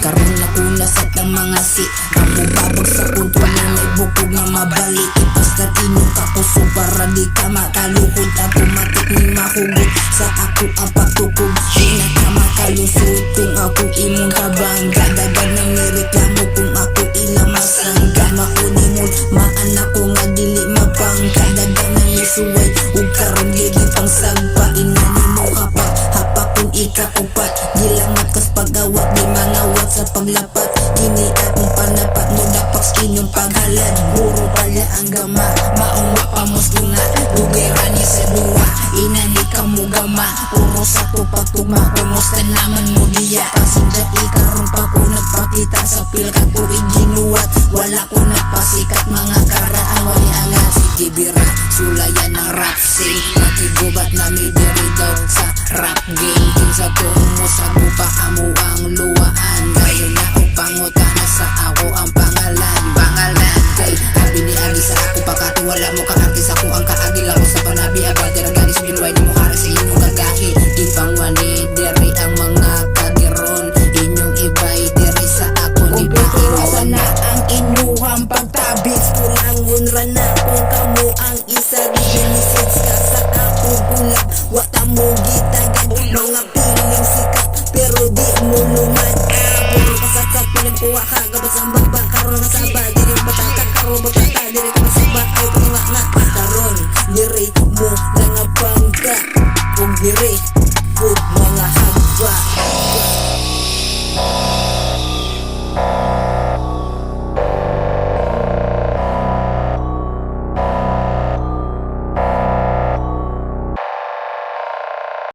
Karoon ako nasat ng mga si Ramo babag sa punto na may bukog na mabalik. Ipas na tinong kapuso para di ka makalukod. Automatic ni mahugot sa ako ang patukog. Di na ka makalusot kung ako imong kabangga. Dagan ng nireklamo kung ako ilang masangga. Makunin mo maanak ko nga dili mapangka. Dagan ng isuway ug karon dili pang sagpa. Inani mo hapak kung ikaupat. Gilangat kas pagawat di mangawat sa paglapat. Kini akong panapat mo dapat inyong paghalad. Puro pala ang gama maong mapamuslunga. Lugera ni sa duwa inani ka mo gama. Puro sa tupatuma kumusta naman mo diya. Pasinda ikaroon pa ko nagpakita sa pilka ko iginuwat. Wala ko nagpasikat mga karaan wali angat. Sige bira sulayan ng rap sing. Nakigubat na may diri daw sa rap game. Kinsa kung mo sa gupa amo ang luwaan. Ngayon na o panguta na sa ako ang pangalan. Kay abi ni agi sa ako pagkati wala mo kaartis ako ang kaagil ako sa panabi. Abadi ng galis ginway ni mo haras sa inyong kagahi. Ipangwani diri ang mga kagiron. Inyong ibay diri sa ako ni pakiwasan na ang inyuhang pagtabis. Kulangon ra na kung kamo ang isa. Ginisits ka sa ako gulag. Wata mo gitagan mga piling sikat pero di mo lumad. Puro kasaksak piling kuha ka gabas ang baba. Karoon na saba diri matata karoon matata diri ka masaba. Ay pangak na karoon diri mo lang ang pangka. Kung diri food mga hagba.